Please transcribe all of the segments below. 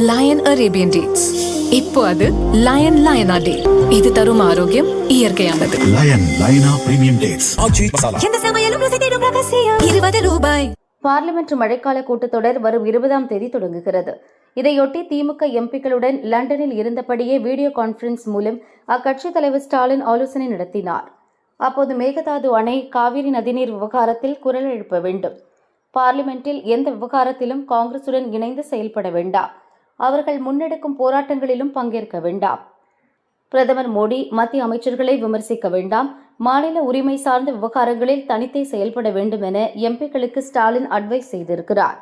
Line Arabian dates. இப்போ அது லயனா டே. இது தரும் ஆரோக்கியம் இயற்கையானது. லயனா பிரீமியம் டேட்ஸ். எந்த சமையலும் ருசி தேடும் ரகசியம். ₹20. பார்லிமெண்ட் மழைக்கால கூட்டத்தொடர் வரும் 20ஆம் தேதி தொடங்குகிறது. இதையொட்டி திமுக எம்பிக்களுடன் லண்டனில் இருந்தபடியே வீடியோ கான்பரன்ஸ் மூலம் அக்கட்சித் தலைவர் ஸ்டாலின் ஆலோசனை நடத்தினார். அப்போது மேகதாது அணை, காவிரி நதிநீர் விவகாரத்தில் குரல் எழுப்ப வேண்டும். பார்லிமெண்டில் எந்த விவகாரத்திலும் காங்கிரசுடன் இணைந்து செயல்பட வேண்டாம். அவர்கள் முன்னெடுக்கும் போராட்டங்களிலும் பங்கேற்க வேண்டாம். பிரதமர் மோடி மத்திய அமைச்சர்களை விமர்சிக்க வேண்டாம். மாநில உரிமை சார்ந்த விவகாரங்களில் தனித்தே செயல்பட வேண்டும் என எம்பிக்களுக்கு ஸ்டாலின் அட்வைஸ் செய்திருக்கிறார்.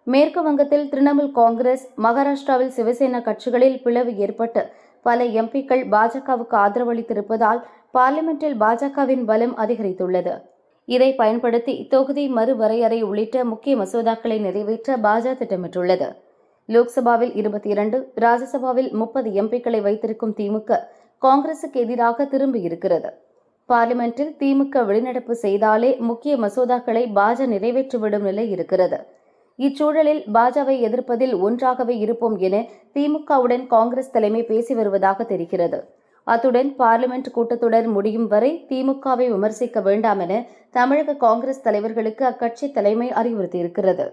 மேற்கு வங்கத்தில் திரிணாமுல் காங்கிரஸ், மகாராஷ்டிராவில் சிவசேனா கட்சிகளில் பிளவு ஏற்பட்டு பல எம்பிக்கள் பாஜகவுக்கு ஆதரவளித்திருப்பதால் பார்லிமெண்டில் பாஜகவின் பலம் அதிகரித்துள்ளது. இதை பயன்படுத்தி தொகுதி மறுவரையறை உள்ளிட்ட முக்கிய மசோதாக்களை நிறைவேற்ற பாஜக திட்டமிட்டுள்ளது. லோக்சபாவில் 22, ராஜ்யசபாவில் 30 எம்பிக்களை வைத்திருக்கும் திமுக காங்கிரசுக்கு எதிராக திரும்பியிருக்கிறது. பார்லிமெண்டில் திமுக வெளிநடப்பு செய்தாலே முக்கிய மசோதாக்களை பாஜக நிறைவேற்றிவிடும் நிலை இருக்கிறது. இச்சூழலில் பாஜகவை எதிர்ப்பதில் ஒன்றாகவே இருப்போம் என திமுகவுடன் காங்கிரஸ் தலைமை பேசி வருவதாக தெரிகிறது. அத்துடன் பார்லிமெண்ட் கூட்டத்தொடர் முடியும் வரை திமுகவை விமர்சிக்க வேண்டாம் என தமிழக காங்கிரஸ் தலைவர்களுக்கு அக்கட்சி தலைமை அறிவுறுத்தியிருக்கிறது.